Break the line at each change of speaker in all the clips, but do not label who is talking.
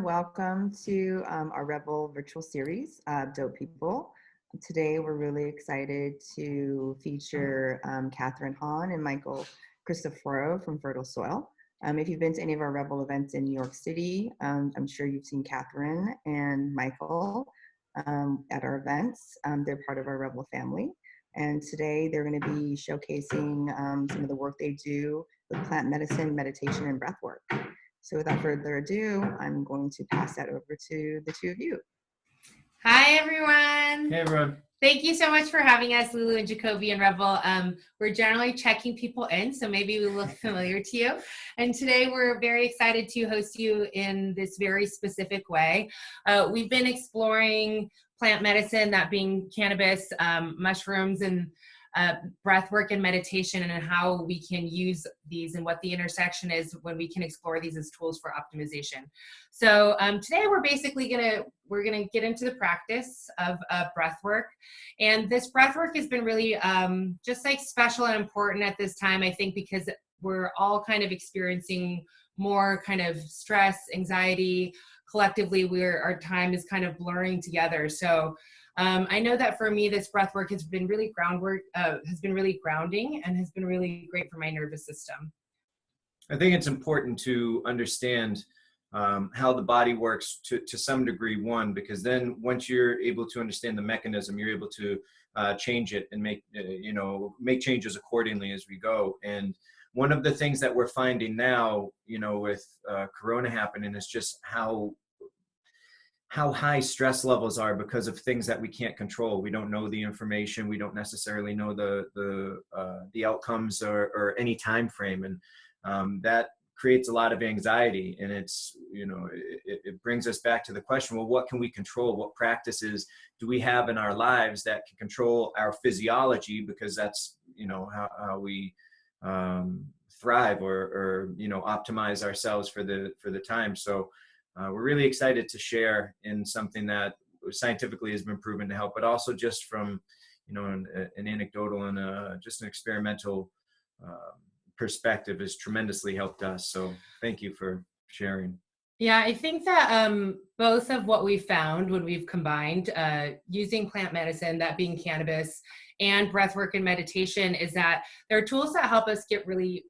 Welcome to our Rebel virtual series, Dope People. Today, we're really excited to feature Kathryn Han and Micheal Cristoforo from Fertile Soil. If you've been to any of our Rebel events in New York City, I'm sure you've seen Kathryn and Micheal at our events. They're part of our Rebel family. And today, they're going to be showcasing some of the work they do with plant medicine, meditation, and breath work. So without further ado, I'm going to pass that over to the two of you.
Hi, everyone.
Hey, everyone.
Thank you so much for having us, Lulu and Jacoby and Rebel. We're generally checking people in, so maybe we look familiar to you. And today we're very excited to host you in this very specific way. We've been exploring plant medicine, that being cannabis, mushrooms, and breath work and meditation, and how we can use these and what the intersection is when we can explore these as tools for optimization. So today we're basically gonna get into the practice of breath work, and this breath work has been really just like special and important at this time, I think, because we're all kind of experiencing more kind of stress, anxiety. Collectively, our time is kind of blurring together. So I know that for me, this breath work has been really grounding, and has been really great for my nervous system.
I think it's important to understand how the body works to some degree, because then once you're able to understand the mechanism, you're able to change it and make changes accordingly as we go. And one of the things that we're finding now, with Corona happening, is just how high stress levels are because of things that we can't control. We don't know the information. We don't necessarily know the outcomes or any time frame, and that creates a lot of anxiety. And it's it brings us back to the question: well, what can we control? What practices do we have in our lives that can control our physiology? Because that's how we thrive or optimize ourselves for the time. So we're really excited to share in something that scientifically has been proven to help, but also just from an anecdotal and just an experimental perspective has tremendously helped us. So thank you for sharing.
Yeah, I think that both of what we've found when we've combined using plant medicine, that being cannabis, and breathwork and meditation, is that there are tools that help us get really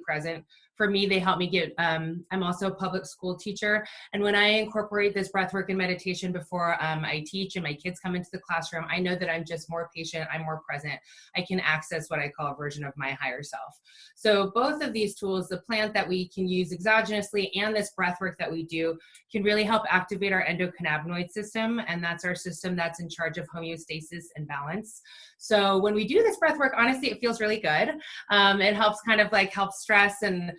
present. For me, they help me get, I'm also a public school teacher. And when I incorporate this breathwork and meditation before I teach and my kids come into the classroom, I know that I'm just more patient, I'm more present. I can access what I call a version of my higher self. So both of these tools, the plant that we can use exogenously and this breathwork that we do, can really help activate our endocannabinoid system. And that's our system that's in charge of homeostasis and balance. So when we do this breath work, honestly, it feels really good. It helps kind of like help stress and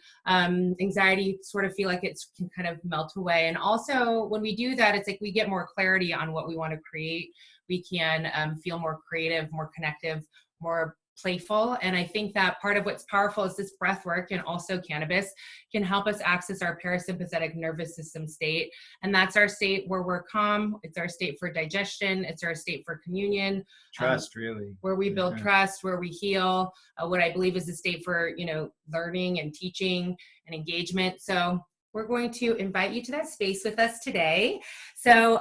anxiety sort of feel like it can kind of melt away. And also when we do that, it's like we get more clarity on what we want to create. We can feel more creative, more connective, more playful. And I think that part of what's powerful is this breath work, and also cannabis can help us access our parasympathetic nervous system state. And that's our state where we're calm. It's our state for digestion. It's our state for communion.
Trust, really.
Where we build trust, where we heal, what I believe is the state for, learning and teaching and engagement. So we're going to invite you to that space with us today. So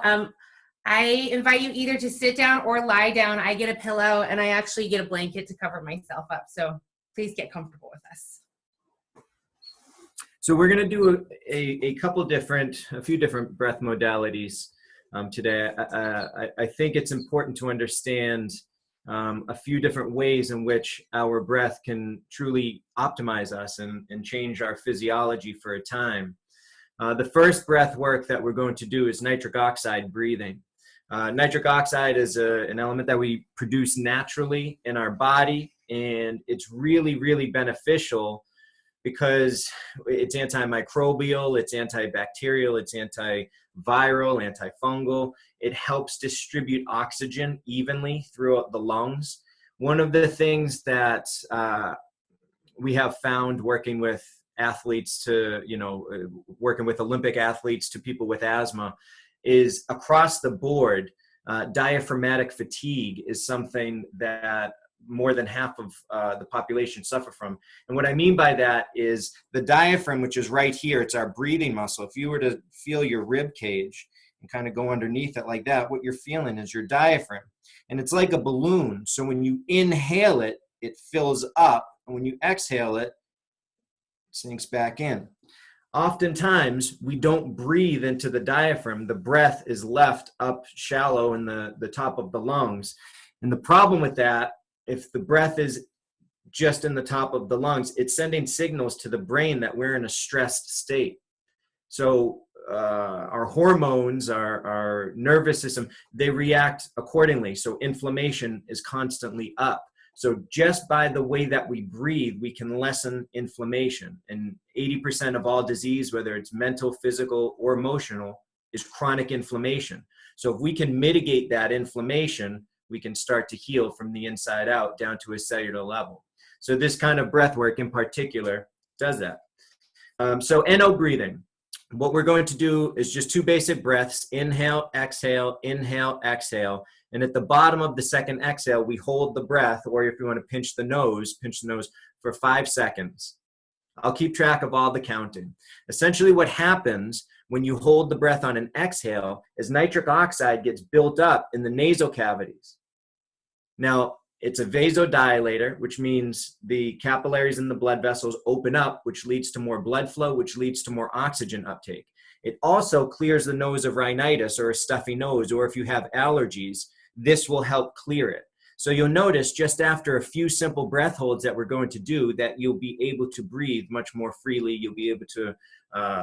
I invite you either to sit down or lie down. I get a pillow and I actually get a blanket to cover myself up. So please get comfortable with us.
So we're going to do a few different breath modalities today. I think it's important to understand a few different ways in which our breath can truly optimize us and change our physiology for a time. The first breath work that we're going to do is nitric oxide breathing. Nitric oxide is an element that we produce naturally in our body, and it's really, really beneficial because it's antimicrobial, it's antibacterial, it's antiviral, antifungal. It helps distribute oxygen evenly throughout the lungs. One of the things that we have found working with athletes working with Olympic athletes to people with asthma is across the board, diaphragmatic fatigue is something that more than half of the population suffer from. And what I mean by that is the diaphragm, which is right here, it's our breathing muscle. If you were to feel your rib cage and kind of go underneath it like that, what you're feeling is your diaphragm. And it's like a balloon. So when you inhale it, it fills up. And when you exhale it, it sinks back in. Oftentimes, we don't breathe into the diaphragm. The breath is left up shallow in the top of the lungs. And the problem with that, if the breath is just in the top of the lungs, it's sending signals to the brain that we're in a stressed state. So our hormones, our nervous system, they react accordingly. So inflammation is constantly up. So just by the way that we breathe, we can lessen inflammation. And 80% of all disease, whether it's mental, physical, or emotional, is chronic inflammation. So if we can mitigate that inflammation, we can start to heal from the inside out down to a cellular level. So this kind of breath work in particular does that. So NO breathing. What we're going to do is just 2 basic breaths, inhale, exhale, inhale, exhale. And at the bottom of the second exhale, we hold the breath, or if you want to pinch the nose for 5 seconds. I'll keep track of all the counting. Essentially what happens when you hold the breath on an exhale is nitric oxide gets built up in the nasal cavities. Now, it's a vasodilator, which means the capillaries in the blood vessels open up, which leads to more blood flow, which leads to more oxygen uptake. It also clears the nose of rhinitis or a stuffy nose, or if you have allergies, this will help clear it. So you'll notice just after a few simple breath holds that we're going to do that you'll be able to breathe much more freely. You'll be able to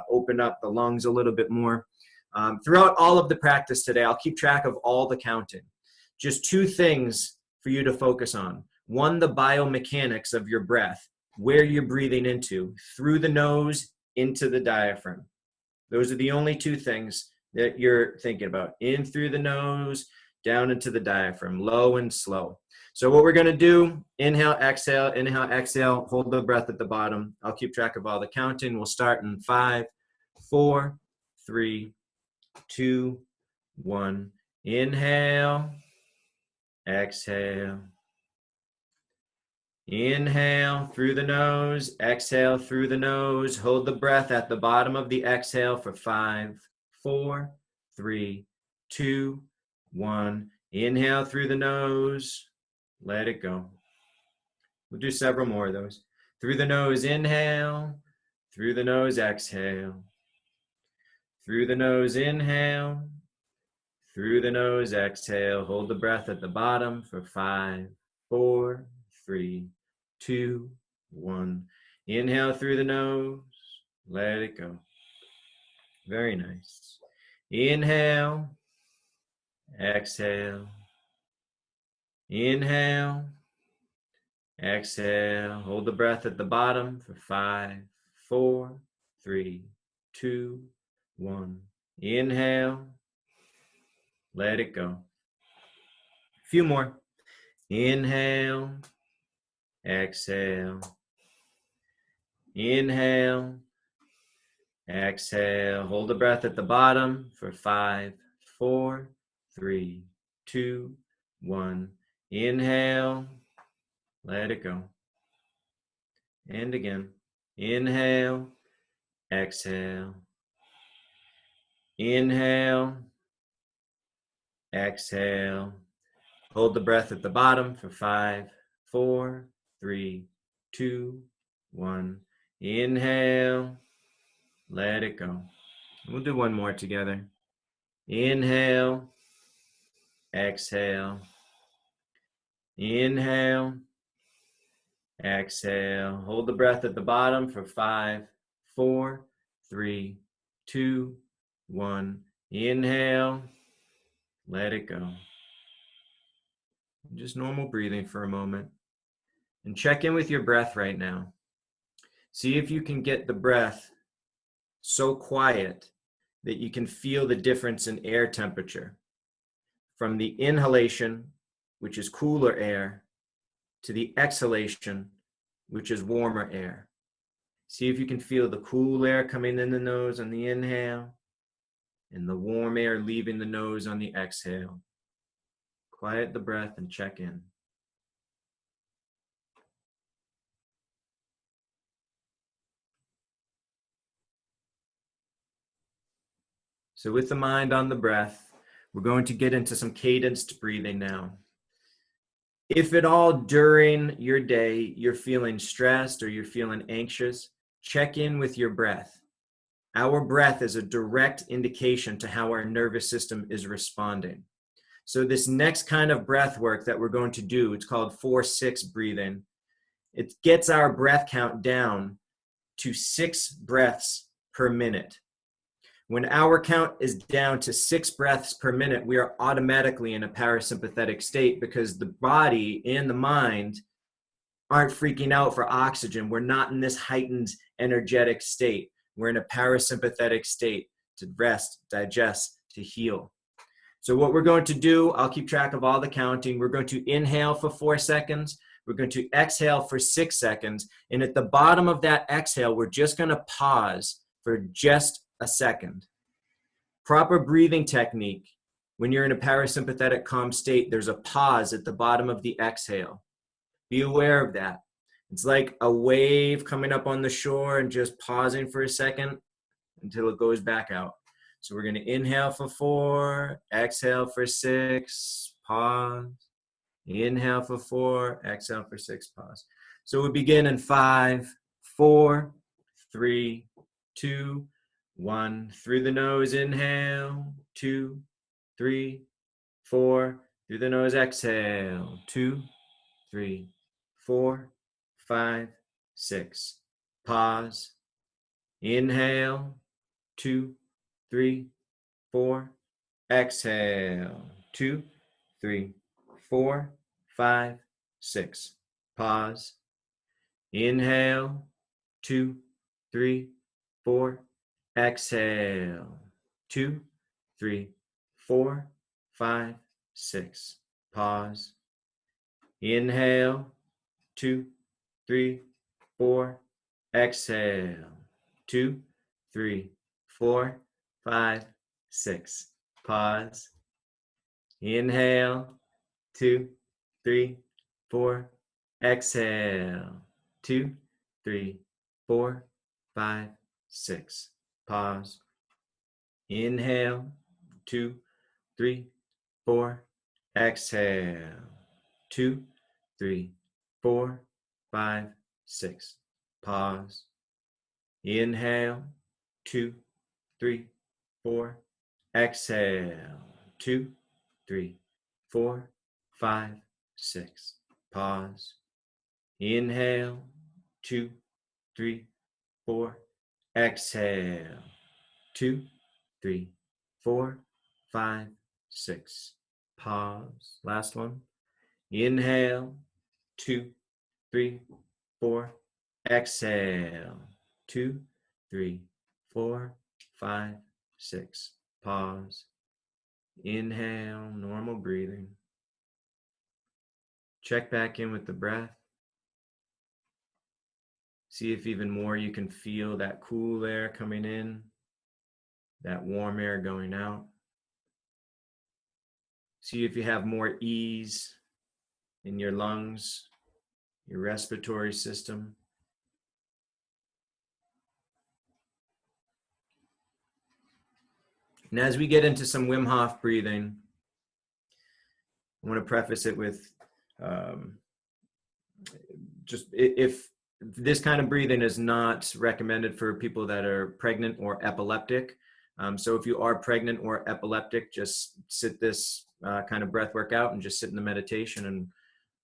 open up the lungs a little bit more. Throughout all of the practice today, I'll keep track of all the counting. Just 2 things for you to focus on. 1, the biomechanics of your breath, where you're breathing into, through the nose, into the diaphragm. Those are the only 2 things that you're thinking about. In through the nose, down into the diaphragm, low and slow. So what we're going to do, inhale, exhale, hold the breath at the bottom. I'll keep track of all the counting. We'll start in 5, 4, 3, 2, 1. Inhale, exhale. Inhale through the nose, exhale through the nose. Hold the breath at the bottom of the exhale for 5, 4, 3, 2, 1. Inhale through the nose. Let it go. We'll do several more of those. Through the nose, inhale. Through the nose, exhale. Through the nose, inhale. Through the nose, exhale. Hold the breath at the bottom for 5, 4, 3, 2, 1. Inhale through the nose. Let it go. Very nice. Inhale. Exhale. Inhale. Exhale. Hold the breath at the bottom for 5, 4, 3, 2, 1. Inhale. Let it go. A few more. Inhale. Exhale. Inhale. Exhale. Hold the breath at the bottom for 5, 4, 3, 2, 1. Inhale. Let it go. And again. Inhale. Exhale. Inhale. Exhale. Hold the breath at the bottom for 5, 4, 3, 2, 1. Inhale. Let it go. We'll do one more together. Inhale. Exhale. Inhale. Exhale. Hold the breath at the bottom for 5, 4, 3, 2, 1. Inhale. Let it go. Just normal breathing for a moment. And check in with your breath right now. See if you can get the breath so quiet that you can feel the difference in air temperature from the inhalation, which is cooler air, to the exhalation, which is warmer air. See if you can feel the cool air coming in the nose on the inhale and the warm air leaving the nose on the exhale. Quiet the breath and check in. So with the mind on the breath, we're going to get into some cadenced breathing now. If at all during your day you're feeling stressed or you're feeling anxious, check in with your breath. Our breath is a direct indication to how our nervous system is responding. So this next kind of breath work that we're going to do, it's called 4-6 breathing. It gets our breath count down to 6 breaths per minute. When our count is down to 6 breaths per minute, we are automatically in a parasympathetic state because the body and the mind aren't freaking out for oxygen. We're not in this heightened energetic state. We're in a parasympathetic state to rest, digest, to heal. So what we're going to do, I'll keep track of all the counting. We're going to inhale for 4 seconds. We're going to exhale for 6 seconds. And at the bottom of that exhale, we're just going to pause for just a second. Proper breathing technique. When you're in a parasympathetic calm state, there's a pause at the bottom of the exhale. Be aware of that. It's like a wave coming up on the shore and just pausing for a second until it goes back out. So we're going to inhale for 4, exhale for 6, pause. Inhale for 4, exhale for 6, pause. So we begin in 5, 4, 3, 2, 1. Through the nose, inhale. 2, 3, 4. Through the nose, exhale. 2, 3, 4, 5, 6. Pause. Inhale. 2, 3, 4. Exhale. 2, 3, 4, 5, 6. Pause. Inhale. 2, 3, 4. Exhale. 2, 3, 4, 5, 6. Pause. Inhale. 2, 3, 4. Exhale. 2, 3, 4, 5, 6. Pause. Inhale. 2, 3, 4. Exhale. 2, 3, 4, 5, 6. Pause. Inhale. 2, 3, 4. Exhale. 2, 3, 4, 5, 6. Pause. Inhale. 2, 3, 4. Exhale. 2, 3, 4, 5, 6. Pause. Inhale. 2, 3, 4. Exhale. 2, 3, 4, 5, 6. Pause. Last one. Inhale. 2, 3, 4. Exhale. 2, 3, 4, 5, 6. Pause. Inhale. Normal breathing. Check back in with the breath. See if even more you can feel that cool air coming in, that warm air going out. See if you have more ease in your lungs, your respiratory system. And as we get into some Wim Hof breathing, I want to preface it with just if this kind of breathing is not recommended for people that are pregnant or epileptic. So if you are pregnant or epileptic, just sit this kind of breath work out and just sit in the meditation, and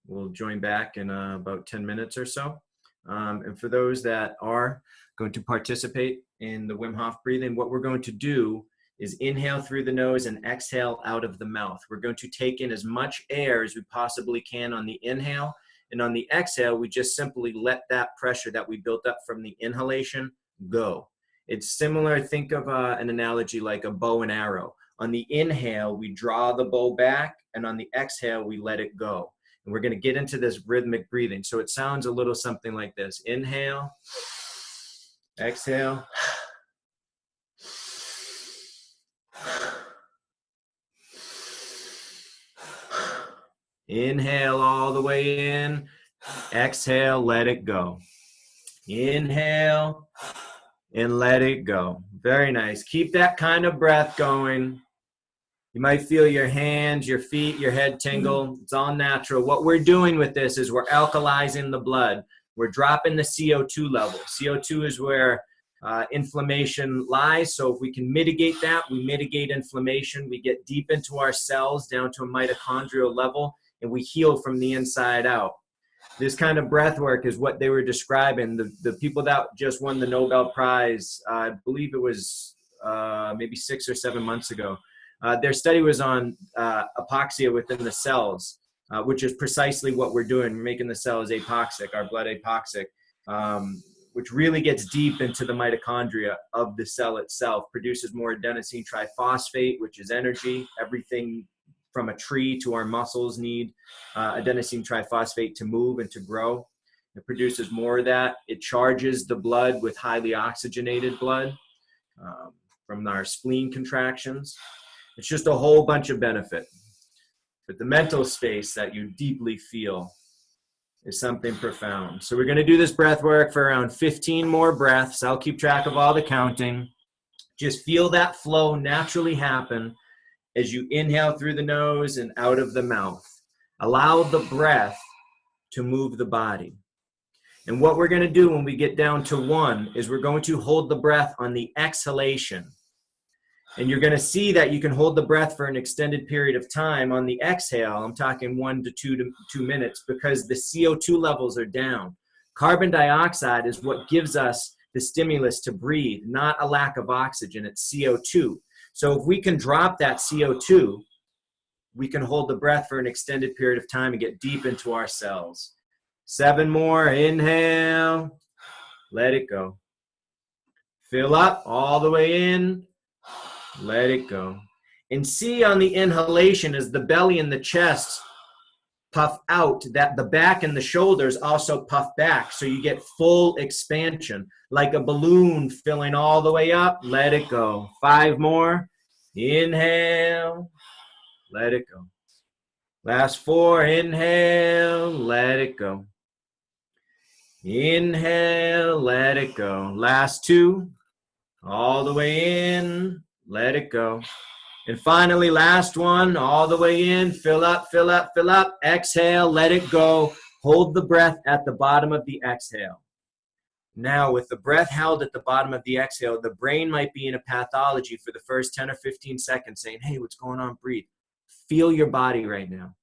we'll join back in about 10 minutes or so. And for those that are going to participate in the Wim Hof breathing, what we're going to do is inhale through the nose and exhale out of the mouth. We're going to take in as much air as we possibly can on the inhale. And on the exhale, we just simply let that pressure that we built up from the inhalation go. It's similar, think of an analogy like a bow and arrow. On the inhale, we draw the bow back, and on the exhale, we let it go. And we're going to get into this rhythmic breathing. So it sounds a little something like this. Inhale, exhale. Inhale all the way in. Exhale, let it go. Inhale. and let it go. Very nice. Keep that kind of breath going. You might feel your hands, your feet, your head tingle. It's all natural. What we're doing with this is we're alkalizing the blood. We're dropping the CO2 level. CO2 is where inflammation lies. So if we can mitigate that, we mitigate inflammation. We get deep into our cells down to a mitochondrial level, and we heal from the inside out. This kind of breath work is what they were describing. The people that just won the Nobel Prize, I believe it was maybe 6 or 7 months ago, their study was on apoxia within the cells, which is precisely what we're doing. We're making the cells apoxic, our blood apoxic, which really gets deep into the mitochondria of the cell itself, produces more adenosine triphosphate, which is energy. Everything from a tree to our muscles need adenosine triphosphate to move and to grow. It produces more of that. It charges the blood with highly oxygenated blood from our spleen contractions. It's just a whole bunch of benefit. But the mental space that you deeply feel is something profound. So we're going to do this breath work for around 15 more breaths. I'll keep track of all the counting. Just feel that flow naturally happen as you inhale through the nose and out of the mouth. Allow the breath to move the body. And what we're going to do when we get down to 1 is we're going to hold the breath on the exhalation. And you're going to see that you can hold the breath for an extended period of time on the exhale. I'm talking 1 to 2 minutes because the CO2 levels are down. Carbon dioxide is what gives us the stimulus to breathe, not a lack of oxygen. It's CO2. So if we can drop that CO2, we can hold the breath for an extended period of time and get deep into our cells. 7 more. Inhale. Let it go. Fill up all the way in. Let it go. And see on the inhalation as the belly and the chest puff out, that the back and the shoulders also puff back. So you get full expansion, like a balloon filling all the way up. Let it go. 5 more. Inhale. Let it go. Last 4. Inhale. Let it go. Inhale. Let it go. Last 2. All the way in. Let it go. And finally, last one, all the way in. Fill up, fill up, fill up. Exhale, let it go. Hold the breath at the bottom of the exhale. Now, with the breath held at the bottom of the exhale, the brain might be in a pathology for the first 10 or 15 seconds saying, hey, what's going on? Breathe. Feel your body right now.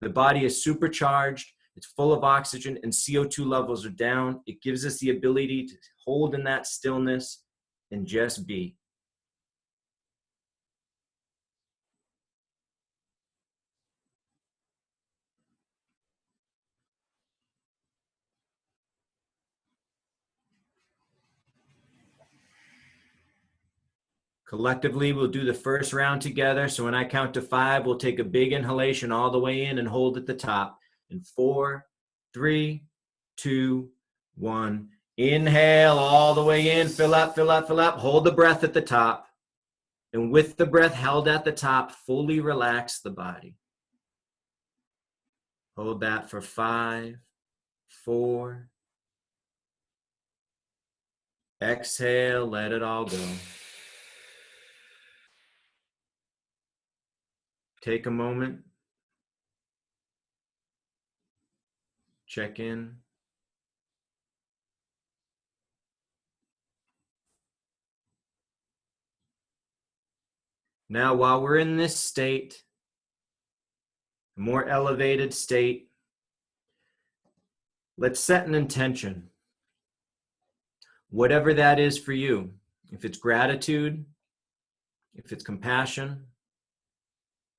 The body is supercharged. It's full of oxygen and CO2 levels are down. It gives us the ability to hold in that stillness and just be. Collectively, we'll do the first round together. So when I count to 5, we'll take a big inhalation all the way in and hold at the top. In 4, 3, 2, 1. Inhale all the way in. Fill up, fill up, fill up. Hold the breath at the top. And with the breath held at the top, fully relax the body. Hold that for 5, 4. Exhale, let it all go. Take a moment. Check in. Now, while we're in this state, a more elevated state, let's set an intention. Whatever that is for you. If it's gratitude, if it's compassion,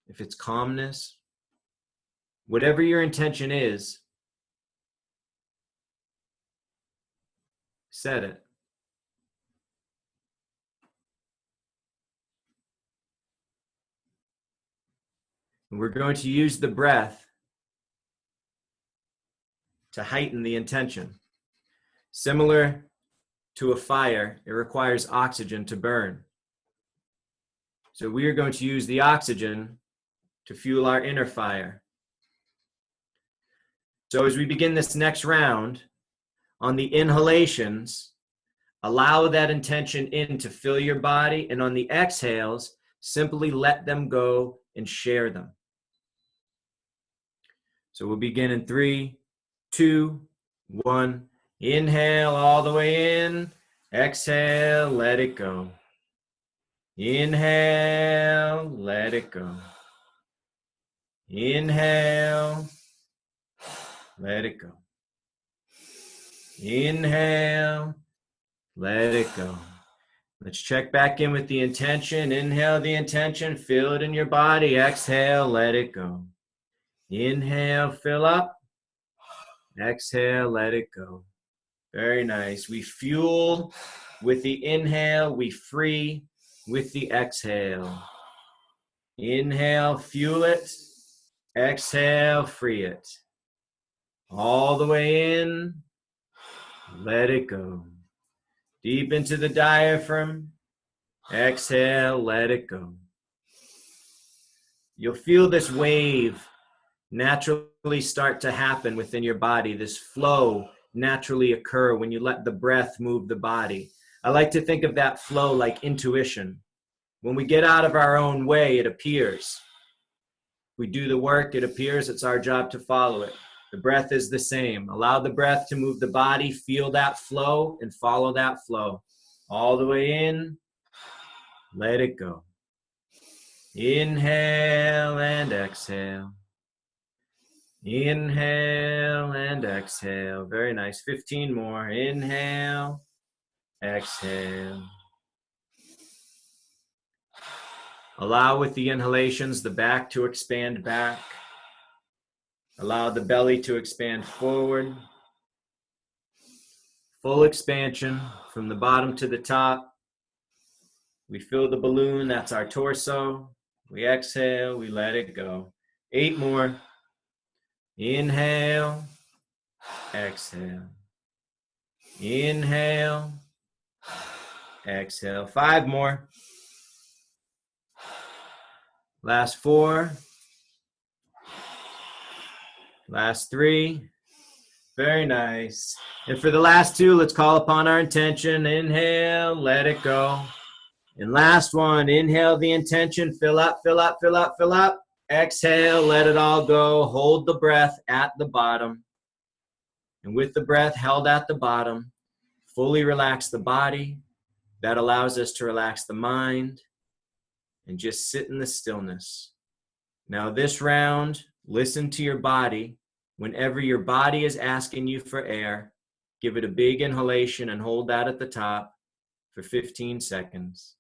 if it's calmness, whatever your intention is, set it. And we're going to use the breath to heighten the intention. Similar to a fire, it requires oxygen to burn. So we are going to use the oxygen to fuel our inner fire. So as we begin this next round, on the inhalations, Allow that intention in to fill your body, and on the exhales, simply let them go and share them. So we'll begin in 3, 2, 1. Inhale all the way in. Exhale, let it go. Inhale, let it go. Inhale, let it go. Inhale, let it go. Let's check back in with the intention. Inhale the intention, feel it in your body. Exhale, let it go. Inhale, fill up. Exhale, let it go. Very nice. We fuel with the inhale, we free with the exhale. Inhale, fuel it. Exhale, free it. All the way in, let it go. Deep into the diaphragm. Exhale, let it go. You'll feel this wave naturally start to happen within your body. This flow naturally occur when you let the breath move the body. I like to think of that flow like intuition. When we get out of our own way, it appears. We do the work, it appears. It's our job to follow it. The breath is the same. Allow the breath to move the body, feel that flow, and follow that flow. All the way in, let it go. Inhale and exhale. Inhale and exhale. Very nice. 15 more. Inhale, exhale. Allow with the inhalations the back to expand back. Allow the belly to expand forward. Full expansion from the bottom to the top. We fill the balloon, that's our torso. We exhale, we let it go. 8 more. Inhale, exhale. Inhale, exhale. 5 more. Last 4. Last 3. Very nice. And for the last 2, let's call upon our intention. Inhale, let it go. And last one, inhale the intention, fill up, fill up, fill up, fill up. Exhale, let it all go. Hold the breath at the bottom. And with the breath held at the bottom, fully relax the body. That allows us to relax the mind and just sit in the stillness. Now this round, listen to your body. Whenever your body is asking you for air, give it a big inhalation and hold that at the top for 15 seconds.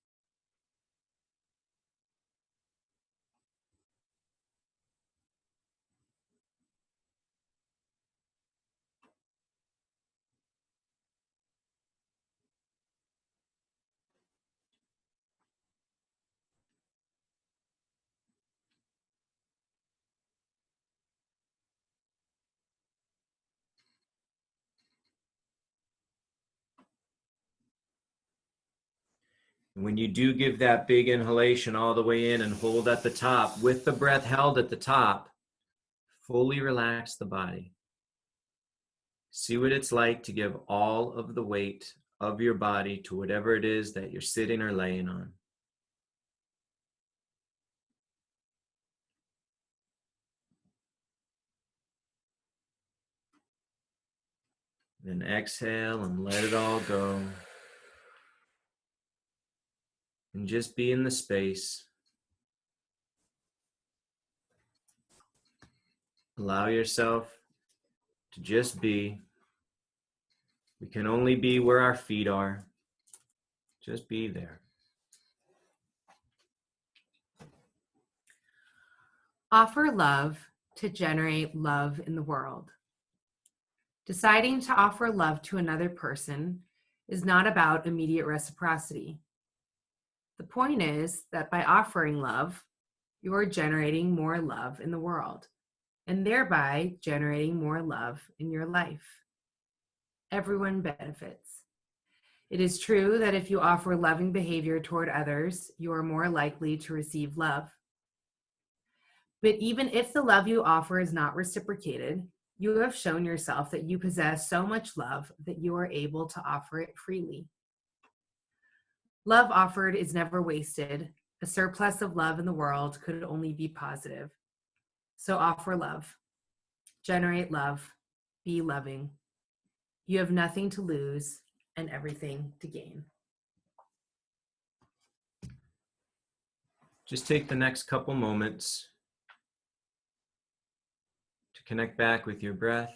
When you do give that big inhalation all the way in and hold at the top, with the breath held at the top, fully relax the body. See what it's like to give all of the weight of your body to whatever it is that you're sitting or laying on. Then exhale and let it all go. And just be in the space. Allow yourself to just be. We can only be where our feet are. Just be there.
Offer love to generate love in the world. Deciding to offer love to another person is not about immediate reciprocity. The point is that by offering love, you are generating more love in the world, and thereby generating more love in your life. Everyone benefits. It is true that if you offer loving behavior toward others, you are more likely to receive love. But even if the love you offer is not reciprocated, you have shown yourself that you possess so much love that you are able to offer it freely. Love offered is never wasted. A surplus of love in the world could only be positive. So offer love. Generate love. Be loving. You have nothing to lose and everything to gain.
Just take the next couple moments to connect back with your breath,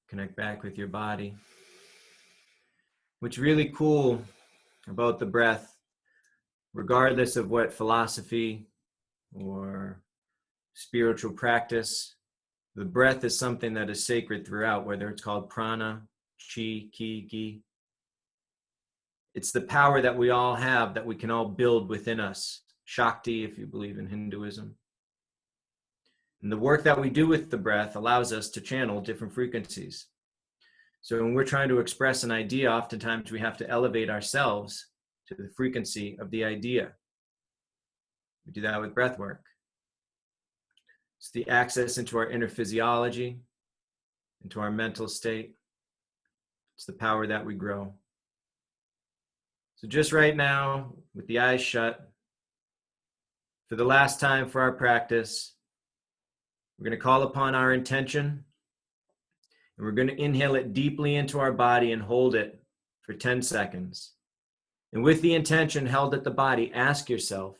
connect back with your body. What's really cool about the breath, regardless of what philosophy or spiritual practice, the breath is something that is sacred throughout, whether it's called prana, chi, ki, gi. It's the power that we all have, that we can all build within us. Shakti, if you believe in Hinduism. And the work that we do with the breath allows us to channel different frequencies. So when we're trying to express an idea, oftentimes we have to elevate ourselves to the frequency of the idea. We do that with breath work. It's the access into our inner physiology, into our mental state. It's the power that we grow. So just right now, with the eyes shut, for the last time for our practice, we're going to call upon our intention, and we're going to inhale it deeply into our body and hold it for 10 seconds. And with the intention held at the body, ask yourself,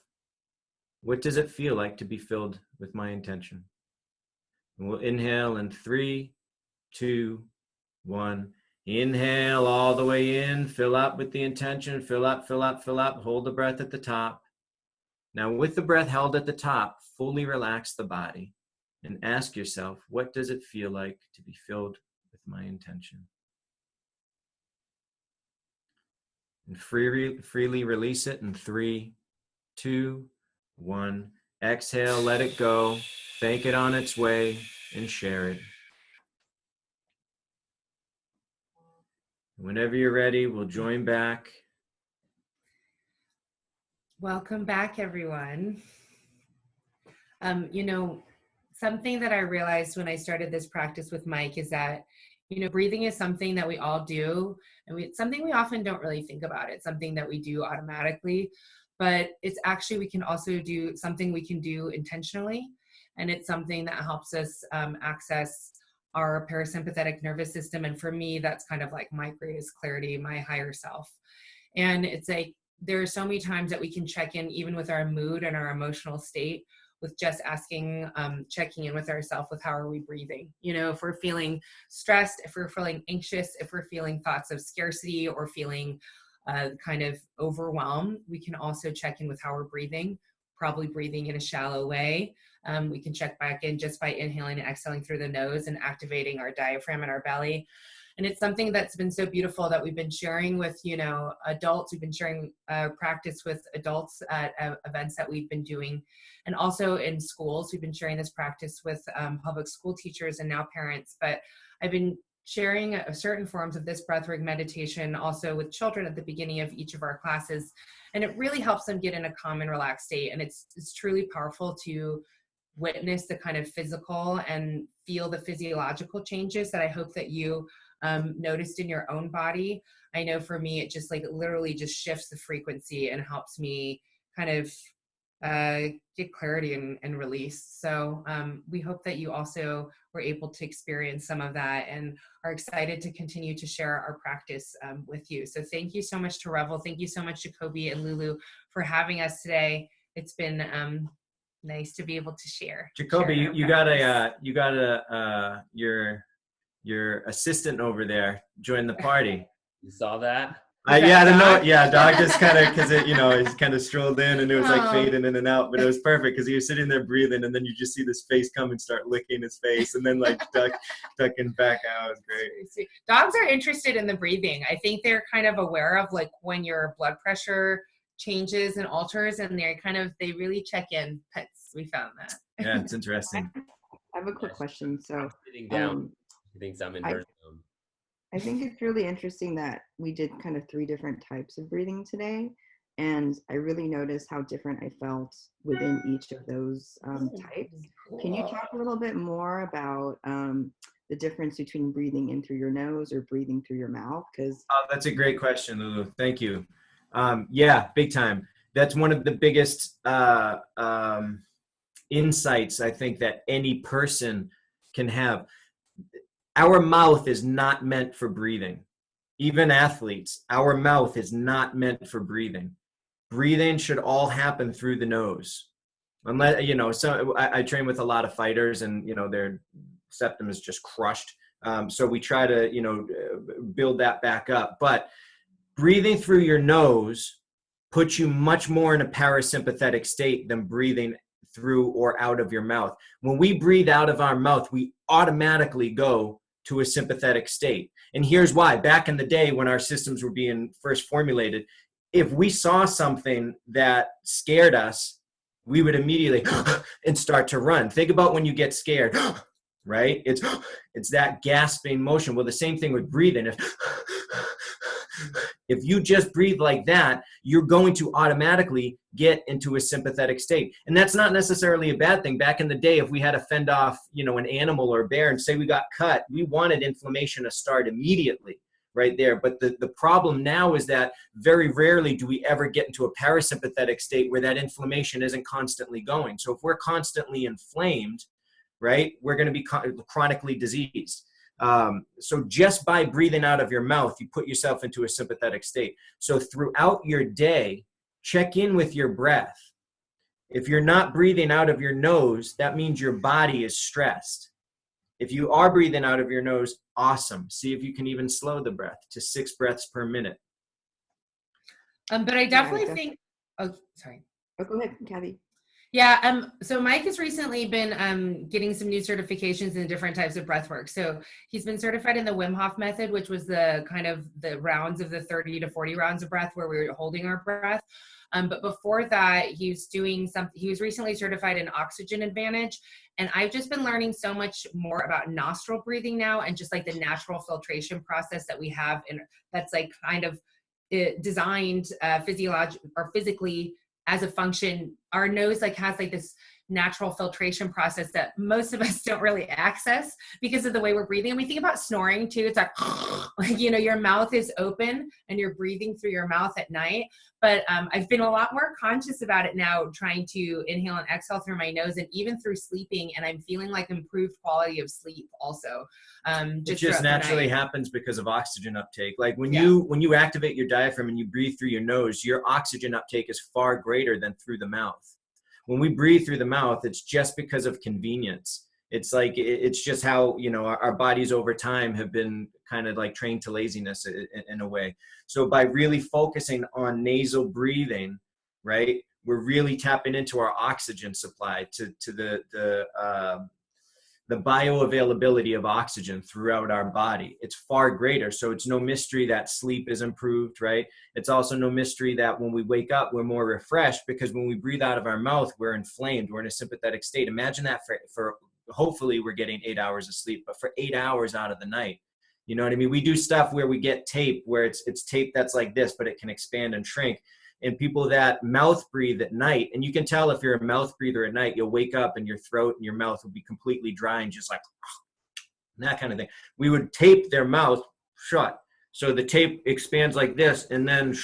what does it feel like to be filled with my intention? And we'll inhale in 3, 2, 1. Inhale all the way in, fill up with the intention, fill up, fill up, fill up, hold the breath at the top. Now with the breath held at the top, fully relax the body and ask yourself, what does it feel like to be filled with my intention? And freely release it in 3, 2, 1. Exhale, let it go, thank it on its way, and share it. Whenever you're ready, we'll join back.
Welcome back, everyone. Something that I realized when I started this practice with Mike is that, breathing is something that we all do, and it's something we often don't really think about. It's something that we do automatically, but it's actually, we can also do something we can do intentionally, and it's something that helps us access our parasympathetic nervous system. And for me, that's kind of like my greatest clarity, my higher self. And it's like, there are so many times that we can check in even with our mood and our emotional state with just asking, checking in with ourselves with how are we breathing? If we're feeling stressed, if we're feeling anxious, if we're feeling thoughts of scarcity or feeling kind of overwhelmed, we can also check in with how we're breathing, probably breathing in a shallow way. We can check back in just by inhaling and exhaling through the nose and activating our diaphragm and our belly. And it's something that's been so beautiful that we've been sharing with, adults. We've been sharing practice with adults at events that we've been doing. And also in schools, we've been sharing this practice with public school teachers and now parents. But I've been sharing certain forms of this breathwork meditation also with children at the beginning of each of our classes. And it really helps them get in a calm and relaxed state. And it's truly powerful to witness the kind of physical and feel the physiological changes that I hope that you noticed in your own body. I know for me, it just literally just shifts the frequency and helps me kind of get clarity and release. So we hope that you also were able to experience some of that and are excited to continue to share our practice with you. So thank you so much to Revel. Thank you so much, Jacoby and Lulu, for having us today. It's been nice to be able to share.
Jacoby, you got your assistant over there join the party.
You saw that?
I don't know. Yeah, dog just kind of, because he's kind of strolled in and it was like fading in and out, but it was perfect because he was sitting there breathing and then you just see this face come and start licking his face and then like ducking back out. It was great.
Dogs are interested in the breathing. I think they're kind of aware of like when your blood pressure changes and alters, and they really check in. Pets, we found that.
Yeah, it's interesting.
I have a quick question. So
Sitting down, he thinks I'm inverted.
I think it's really interesting that we did kind of 3 different types of breathing today. And I really noticed how different I felt within each of those types. Can you talk a little bit more about the difference between breathing in through your nose or breathing through your mouth? Because
That's a great question, Lulu. Thank you. Yeah, big time. That's one of the biggest insights I think that any person can have. Our mouth is not meant for breathing. Even athletes, our mouth is not meant for breathing. Breathing should all happen through the nose. Unless, so I train with a lot of fighters, and, their septum is just crushed. So we try to, build that back up. But breathing through your nose puts you much more in a parasympathetic state than breathing through or out of your mouth. When we breathe out of our mouth, we automatically go to a sympathetic state. And here's why. Back in the day when our systems were being first formulated, if we saw something that scared us, we would immediately and start to run. Think about when you get scared, right? It's that gasping motion. Well, the same thing with breathing. If you just breathe like that, you're going to automatically get into a sympathetic state. And that's not necessarily a bad thing. Back in the day, if we had to fend off, an animal or a bear, and say we got cut, we wanted inflammation to start immediately right there. But the problem now is that very rarely do we ever get into a parasympathetic state where that inflammation isn't constantly going. So if we're constantly inflamed, right, we're going to be chronically diseased. So just by breathing out of your mouth, you put yourself into a sympathetic state. So throughout your day, check in with your breath. If you're not breathing out of your nose, that means your body is stressed. If you are breathing out of your nose, awesome. See if you can even slow the breath to 6 breaths per minute.
But I definitely think, oh, sorry.
Oh, go ahead, Kathy.
Yeah, so Mike has recently been getting some new certifications in different types of breath work. So he's been certified in the Wim Hof method, which was the kind of the rounds of the 30 to 40 rounds of breath where we were holding our breath. But before that, he was recently certified in Oxygen Advantage. And I've just been learning so much more about nostril breathing now, and just like the natural filtration process that we have, and that's like kind of designed physically as a function. Our nose has this natural filtration process that most of us don't really access because of the way we're breathing. And we think about snoring too. It's like your mouth is open and you're breathing through your mouth at night. But I've been a lot more conscious about it now, trying to inhale and exhale through my nose, and even through sleeping. And I'm feeling like improved quality of sleep also.
It just naturally happens because of oxygen uptake. Like when you activate your diaphragm and you breathe through your nose, your oxygen uptake is far greater than through the mouth. When we breathe through the mouth, it's just because of convenience. It's just how, our bodies over time have been kind of like trained to laziness in a way. So by really focusing on nasal breathing, right, we're really tapping into our oxygen supply to the bioavailability of oxygen throughout our body. It's far greater. So it's no mystery that sleep is improved, right? It's also no mystery that when we wake up, we're more refreshed, because when we breathe out of our mouth, we're inflamed. We're in a sympathetic state. Imagine that for hopefully we're getting 8 hours of sleep, but for 8 hours out of the night, you know what I mean? We do stuff where we get tape, where it's tape that's like this, but it can expand and shrink. And people that mouth breathe at night, and you can tell if you're a mouth breather at night, you'll wake up and your throat and your mouth will be completely dry and just like that kind of thing. We would tape their mouth shut. So the tape expands like this, and then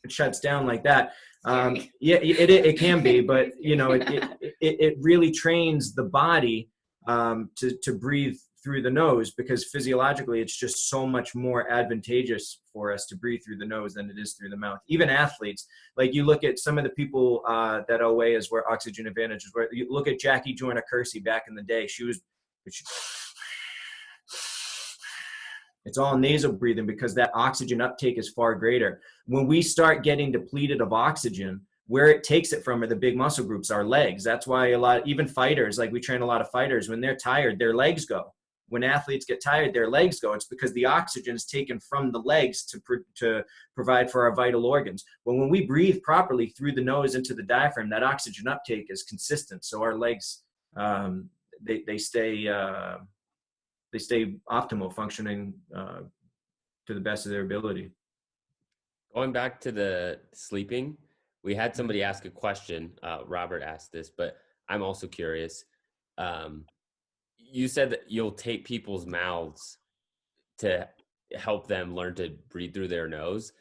it shuts down like that. Yeah, it can be, but it really trains the body to breathe through the nose, because physiologically it's just so much more advantageous for us to breathe through the nose than it is through the mouth. Even athletes, like you look at some of the people that OA is where Oxygen Advantage is, where you look at Jackie Joyner-Kersee back in the day, it's all nasal breathing because that oxygen uptake is far greater. When we start getting depleted of oxygen, where it takes it from are the big muscle groups, our legs. That's why even fighters, like we train a lot of fighters, when they're tired, their legs go. When athletes get tired, their legs go. It's because the oxygen is taken from the legs to provide for our vital organs. But when we breathe properly through the nose into the diaphragm, that oxygen uptake is consistent. So our legs, they stay optimal, functioning to the best of their ability.
Going back to the sleeping, we had somebody ask a question. Robert asked this, but I'm also curious. you said that you'll tape people's mouths to help them learn to breathe through their nose.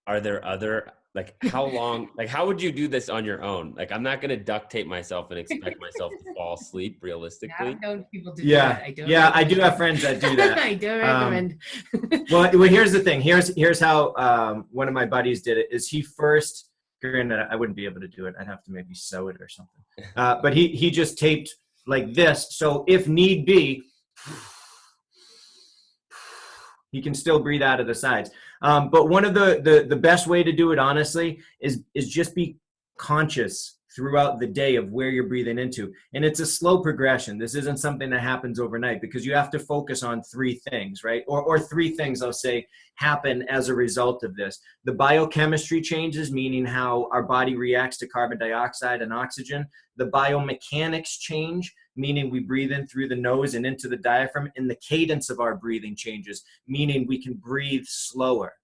Are there other, like, how long, like, how would you do this on your own? Like, I'm not going to duct tape myself and expect myself to fall asleep realistically.
I've known people to do
Yeah,
that.
I do have friends that do that.
I don't recommend.
Well, here's the thing. Here's how one of my buddies did it. Is he first? Granted, I wouldn't be able to do it. I'd have to maybe sew it or something. But he just taped like this. So if need be, he can still breathe out of the sides. But one of the best way to do it, honestly, is just be conscious throughout the day of where you're breathing into. And it's a slow progression. This isn't something that happens overnight, because you have to focus on three things, right? Or three things, I'll say, happen as a result of this. The biochemistry changes, meaning how our body reacts to carbon dioxide and oxygen. The biomechanics change, meaning we breathe in through the nose and into the diaphragm. And the cadence of our breathing changes, meaning we can breathe slower.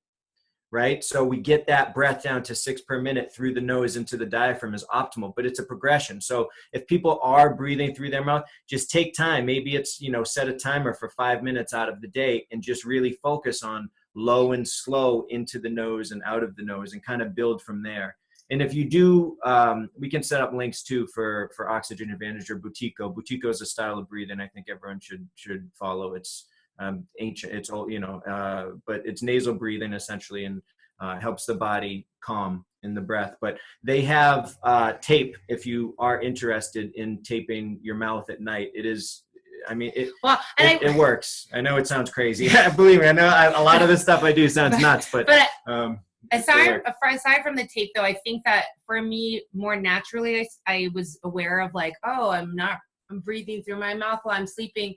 Right? So we get that breath down to 6 per minute through the nose into the diaphragm is optimal, but it's a progression. So if people are breathing through their mouth, just take time. Maybe it's, set a timer for 5 minutes out of the day and just really focus on low and slow into the nose and out of the nose and kind of build from there. And if you do, we can set up links too for Oxygen Advantage or Butico. Butico is a style of breathing I think everyone should follow. It's ancient, it's all, but it's nasal breathing essentially, and helps the body calm in the breath. But they have tape if you are interested in taping your mouth at night. It is, it works. I know it sounds crazy. Believe me, I know a lot of the stuff I do sounds nuts, but
aside from the tape though, I think that for me more naturally, I was aware of like, I'm breathing through my mouth while I'm sleeping.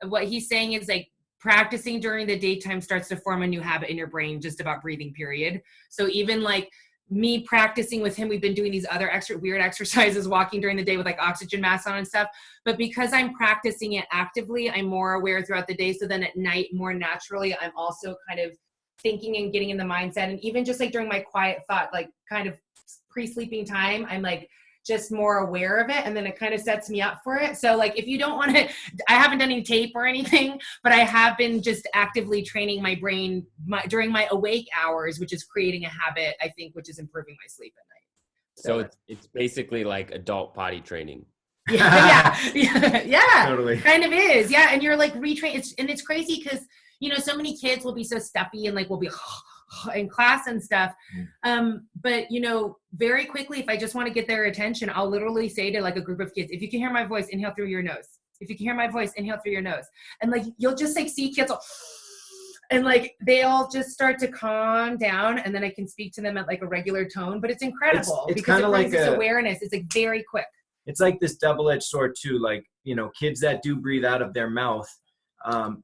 What he's saying is like, practicing during the daytime starts to form a new habit in your brain just about breathing, period. So even like me practicing with him, we've been doing these other extra weird exercises, walking during the day with like oxygen masks on and stuff. But because I'm practicing it actively, I'm more aware throughout the day. So then at night, more naturally, I'm also kind of thinking and getting in the mindset. And even just like during my quiet thought, like kind of pre-sleeping time, I'm like, just more aware of it, and then it kind of sets me up for it. So like if you don't want to, I haven't done any tape or anything, but I have been just actively training my brain during my awake hours, which is creating a habit, I think, which is improving my sleep at night.
So it's basically like adult potty training.
Yeah.
Totally.
Kind of is. Yeah. And you're like retrain. It's crazy because, so many kids will be so stuffy and like will be in class and stuff. But very quickly, if I just want to get their attention, I'll literally say to like a group of kids, if you can hear my voice, inhale through your nose. If you can hear my voice, inhale through your nose. And like, you'll just like see kids and like, they all just start to calm down, and then I can speak to them at like a regular tone, but it's incredible
it's
because
kind
it
of
brings
like
this awareness. It's like very quick.
It's like this double-edged sword too. Like, kids that do breathe out of their mouth,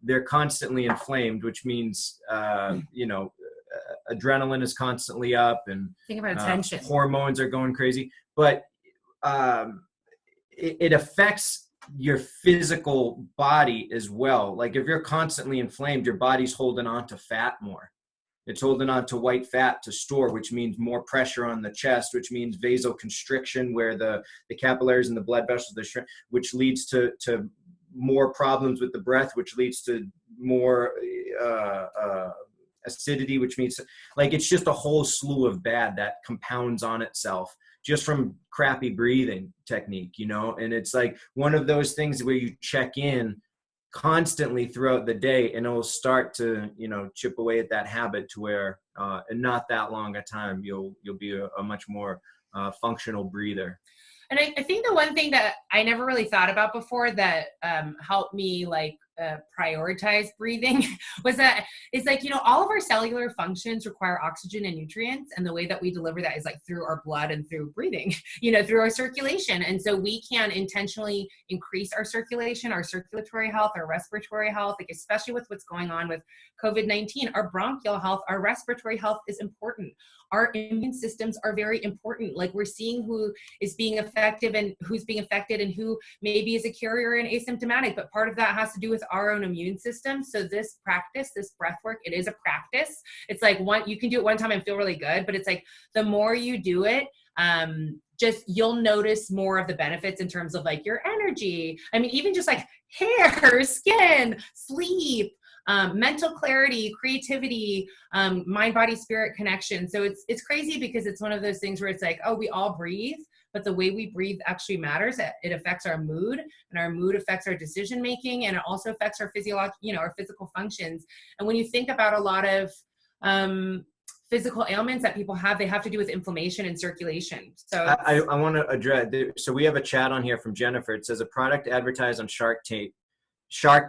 they're constantly inflamed, which means, adrenaline is constantly up, and
think about attention.
Hormones are going crazy, but it affects your physical body as well. Like if you're constantly inflamed, your body's holding on to fat more. It's holding on to white fat to store, which means more pressure on the chest, which means vasoconstriction, where the capillaries and the blood vessels shrink, which leads to more problems with the breath, which leads to more acidity, which means like it's just a whole slew of bad that compounds on itself just from crappy breathing technique, and it's like one of those things where you check in constantly throughout the day, and it'll start to chip away at that habit to where in not that long a time you'll be a much more functional breather.
And I think the one thing that I never really thought about before that helped me like prioritize breathing was that it's like, all of our cellular functions require oxygen and nutrients. And the way that we deliver that is like through our blood and through breathing, through our circulation. And so we can intentionally increase our circulation, our circulatory health, our respiratory health, like especially with what's going on with COVID-19, our bronchial health, our respiratory health is important. Our immune systems are very important. Like we're seeing who is being effective and who's being affected and who maybe is a carrier and asymptomatic, but part of that has to do with our own immune system. So this practice, this breath work, it is a practice. It's like you can do it one time and feel really good, but it's like the more you do it, just you'll notice more of the benefits in terms of like your energy. I mean, even just like hair, skin, sleep, mental clarity, creativity, mind, body, spirit connection. So it's crazy because it's one of those things where it's like, oh, we all breathe, but the way we breathe actually matters. It affects our mood, and our mood affects our decision making, and it also affects our our physical functions. And when you think about a lot of physical ailments that people have, they have to do with inflammation and circulation. So
I want to address, so we have a chat on here from Jennifer. It says a product advertised on Shark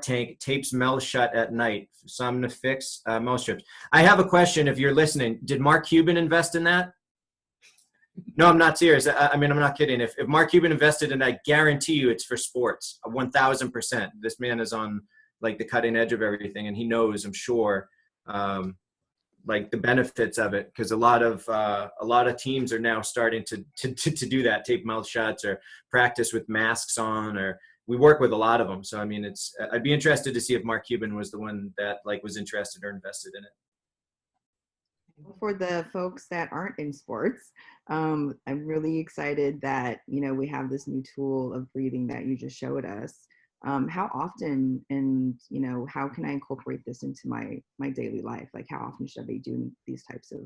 Tank tapes mouth shut at night. Some to fix mouth strips. I have a question if you're listening. Did Mark Cuban invest in that? No, I'm not serious. I mean, I'm not kidding. If Mark Cuban invested in that, I guarantee you it's for sports, 1,000%. This man is on like the cutting edge of everything, and he knows, I'm sure, like the benefits of it, because a lot of teams are now starting to do that, tape mouth shuts or practice with masks on, or we work with a lot of them. So I mean, I'd be interested to see if Mark Cuban was the one that like was interested or invested in it.
For the folks that aren't in sports, I'm really excited that, we have this new tool of breathing that you just showed us. How often, and, how can I incorporate this into my daily life? Like, how often should I be doing these types of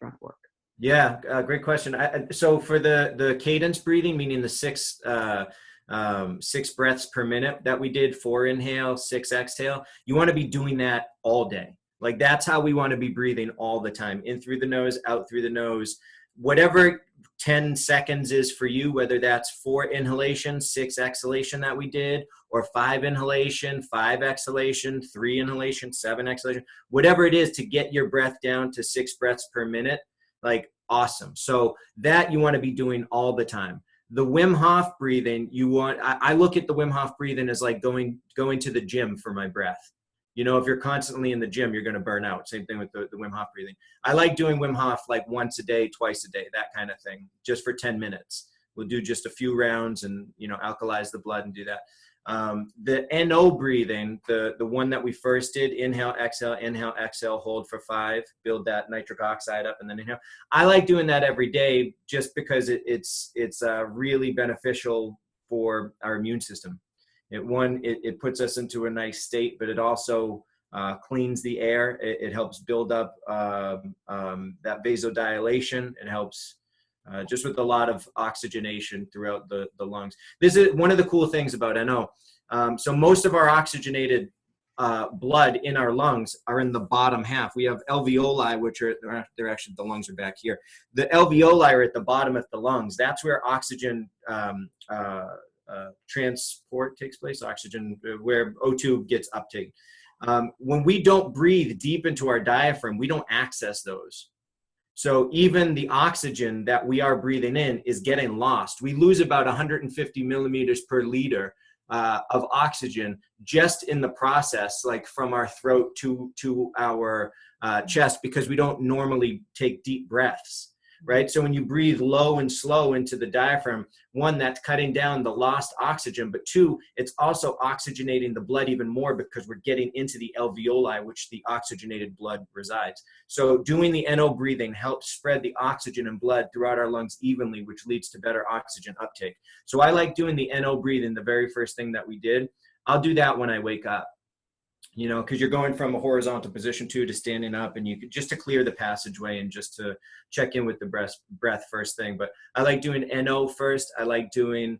breath work?
Yeah, great question. So for the cadence breathing, meaning the 6 breaths per minute that we did, 4 inhale, 6 exhale, you want to be doing that all day. Like that's how we want to be breathing all the time, in through the nose, out through the nose, whatever 10 seconds is for you, whether that's 4 inhalation, 6 exhalation that we did, or 5 inhalation, 5 exhalation, 3 inhalation, 7 exhalation, whatever it is to get your breath down to 6 breaths per minute, like awesome. So that you want to be doing all the time. The Wim Hof breathing, I look at the Wim Hof breathing as like going to the gym for my breath. If you're constantly in the gym, you're going to burn out. Same thing with the Wim Hof breathing. I like doing Wim Hof like once a day, twice a day, that kind of thing, just for 10 minutes. We'll do just a few rounds and, alkalize the blood and do that. The NO breathing, the one that we first did, inhale, exhale, hold for 5, build that nitric oxide up, and then inhale. I like doing that every day just because it's really beneficial for our immune system. It puts us into a nice state, but it also cleans the air. It helps build up that vasodilation. It helps just with a lot of oxygenation throughout the lungs. This is one of the cool things about NO. So most of our oxygenated blood in our lungs are in the bottom half. We have alveoli, which they're actually, the lungs are back here. The alveoli are at the bottom of the lungs. That's where oxygen transport takes place, oxygen, where O2 gets uptake. When we don't breathe deep into our diaphragm, we don't access those. So even the oxygen that we are breathing in is getting lost. We lose about 150 millimeters per liter of oxygen just in the process, like from our throat to our chest, because we don't normally take deep breaths. Right? So when you breathe low and slow into the diaphragm, 1, that's cutting down the lost oxygen, but 2, it's also oxygenating the blood even more because we're getting into the alveoli, which the oxygenated blood resides. So doing the NO breathing helps spread the oxygen and blood throughout our lungs evenly, which leads to better oxygen uptake. So I like doing the NO breathing, the very first thing that we did. I'll do that when I wake up. Because you're going from a horizontal position to standing up, and you could just to clear the passageway and just to check in with the breath first thing. But I like doing NO first. I like doing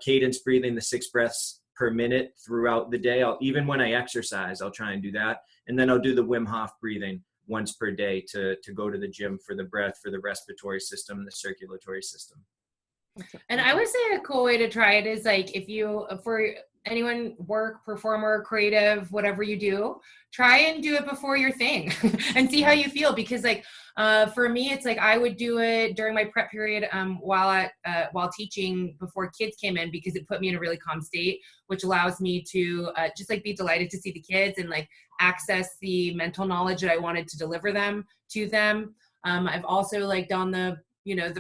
cadence breathing, the 6 breaths per minute throughout the day. Even when I exercise, I'll try and do that. And then I'll do the Wim Hof breathing once per day to go to the gym for the breath, for the respiratory system and the circulatory system.
And I would say a cool way to try it is like, for anyone, work, performer, creative, whatever you do, try and do it before your thing and see how you feel. Because like, for me, it's like, I would do it during my prep period, while teaching before kids came in, because it put me in a really calm state, which allows me to just like be delighted to see the kids and like access the mental knowledge that I wanted to deliver to them. I've also like done the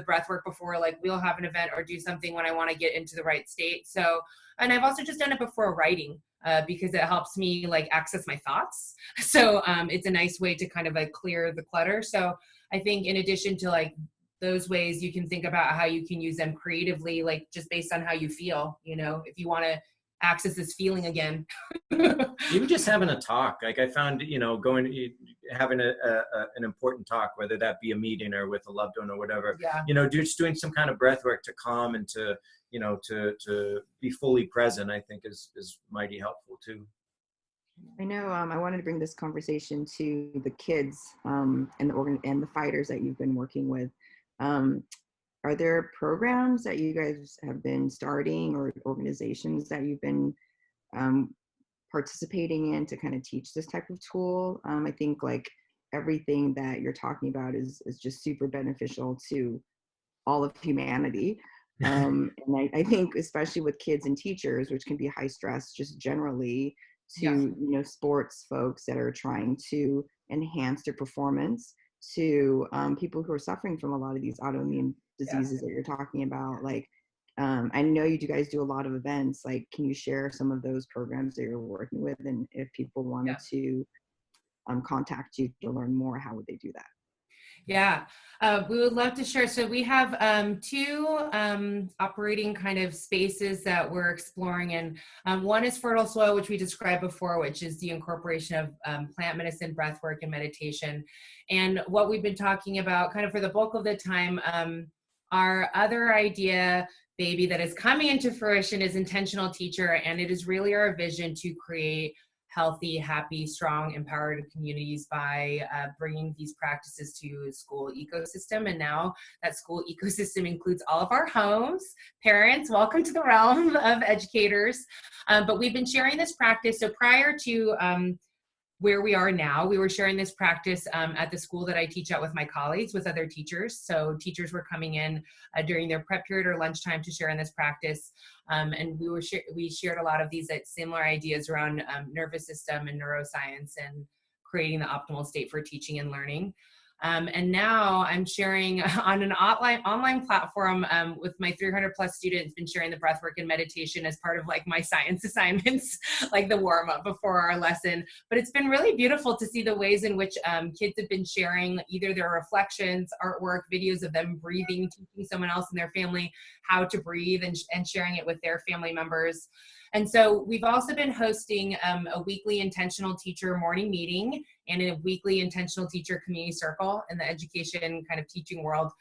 breath work before, like we'll have an event or do something when I want to get into the right state. So, and I've also just done it before writing, because it helps me like access my thoughts. So it's a nice way to kind of like clear the clutter. So I think in addition to like those ways you can think about how you can use them creatively, like just based on how you feel, you know, if you want to access this feeling again.
Even just having a talk, like I found, you know, having an important talk, whether that be a meeting or with a loved one or whatever,
Yeah.
you know, just doing some kind of breath work to calm and to, you know, to be fully present, I think is mighty helpful too.
I know I wanted to bring this conversation to the kids and the fighters that you've been working with. Are there programs that you guys have been starting or organizations that you've been participating in to kind of teach this type of tool? I think like everything that you're talking about is just super beneficial to all of humanity. And I think especially with kids and teachers, which can be high stress just generally, to you know, sports folks that are trying to enhance their performance, to people who are suffering from a lot of these autoimmune diseases that you're talking about. Like I know you guys do a lot of events. Like, can you share some of those programs that you're working with, and if people wanted to contact you to learn more, how would they do that?
Yeah, we would love to share. So we have two operating kind of spaces that we're exploring. And one is fertile soil, which we described before, which is the incorporation of plant medicine, breath work, and meditation. And what we've been talking about kind of for the bulk of the time, our other idea, baby, that is coming into fruition is intentional teacher. And it is really our vision to create healthy, happy, strong, empowered communities by bringing these practices to a school ecosystem. And now that school ecosystem includes all of our homes. Parents, welcome to the realm of educators. But we've been sharing this practice. So prior to where we are now, we were sharing this practice at the school that I teach at with my colleagues, with other teachers. So teachers were coming in during their prep period or lunchtime to share in this practice. And we shared a lot of these similar ideas around nervous system and neuroscience and creating the optimal state for teaching and learning. And now I'm sharing on an online platform with my 300 plus students, been sharing the breathwork and meditation as part of like my science assignments, like the warm up before our lesson. But it's been really beautiful to see the ways in which kids have been sharing either their reflections, artwork, videos of them breathing, teaching someone else in their family how to breathe, and sharing it with their family members. And so we've also been hosting a weekly intentional teacher morning meeting and a weekly intentional teacher community circle in the education kind of teaching world.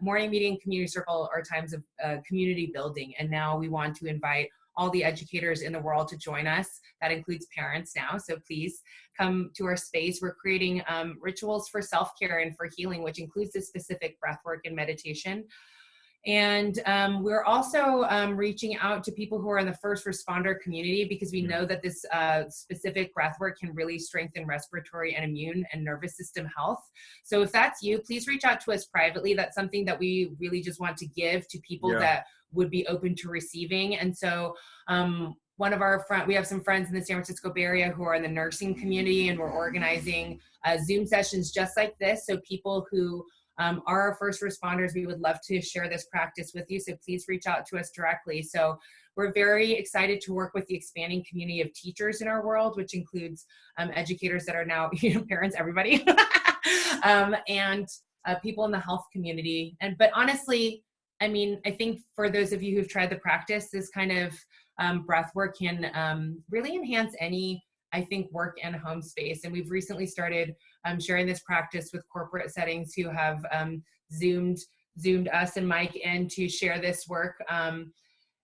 Morning meeting, community circle are times of community building. And now we want to invite all the educators in the world to join us. That includes parents now. So please come to our space. We're creating rituals for self-care and for healing, which includes this specific breath work and meditation. And we're also reaching out to people who are in the first responder community, because we know that this specific breath work can really strengthen respiratory and immune and nervous system health. So if that's you, please reach out to us privately. That's something that we really just want to give to people that would be open to receiving. And so one of our we have some friends in the San Francisco Bay Area who are in the nursing community, and we're organizing Zoom sessions just like this. So people who are our first responders, we would love to share this practice with you. So please reach out to us directly. So we're very excited to work with the expanding community of teachers in our world, which includes educators that are now, parents, everybody, and people in the health community. But honestly, I mean, I think for those of you who've tried the practice, this kind of breath work can really enhance any, I think, work and home space. And we've recently started sharing this practice with corporate settings who have zoomed us and Mike in to share this work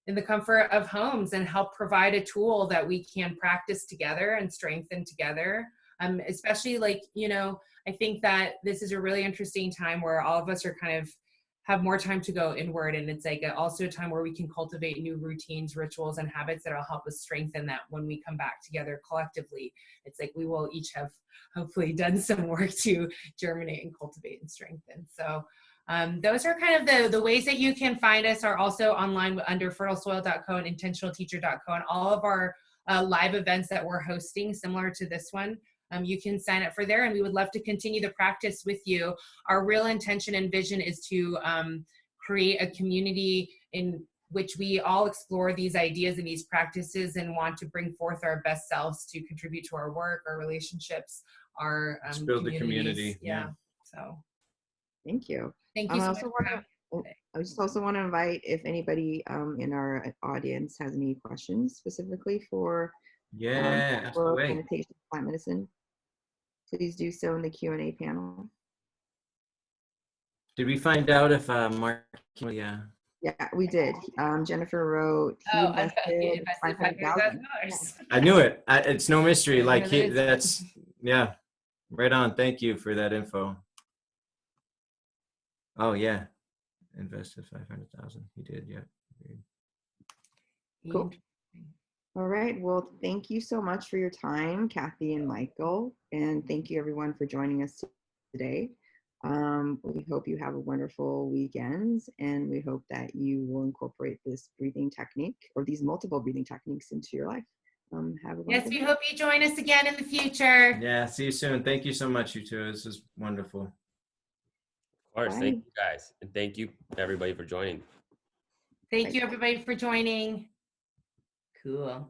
in the comfort of homes and help provide a tool that we can practice together and strengthen together. Especially like, I think that this is a really interesting time where all of us are kind of have more time to go inward. And it's like also a time where we can cultivate new routines, rituals, and habits that will help us strengthen that when we come back together collectively. It's like we will each have hopefully done some work to germinate and cultivate and strengthen. So those are kind of the ways that you can find us are also online under fertilesoil.co and intentionalteacher.co, and all of our live events that we're hosting similar to this one. You can sign up for there, and we would love to continue the practice with you. Our real intention and vision is to create a community in which we all explore these ideas and these practices and want to bring forth our best selves to contribute to our work, our relationships, our
build the community.
Yeah. So
Thank you.
Thank you so
I
much
also
for
want
having
to.
me.
I just also want to invite if anybody in our audience has any questions specifically for
Yeah,
work,
absolutely.
meditation, plant medicine, please do so in the Q&A panel.
Did we find out if Mark? Yeah.
Yeah, we did. Jennifer wrote he
Oh, he
invested
invested
$500,000.
$500,000.
I knew it. It's no mystery.
I
Like
know that is-
that's yeah, right on. Thank you for that info. Oh yeah, invested 500,000. He did. Yeah.
Cool. All right. Well, thank you so much for your time, Kathy and Michael, and thank you everyone for joining us today. We hope you have a wonderful weekend, and we hope that you will incorporate this breathing technique or these multiple breathing techniques into your life. Have a
Yes,
wonderful
we
day.
hope you join us again in the future.
Yeah. See you soon. Thank you so much, you two. This is wonderful.
Of course.
Bye.
Thank you guys. And thank you everybody for joining.
Thank you, everybody, for joining. Cool.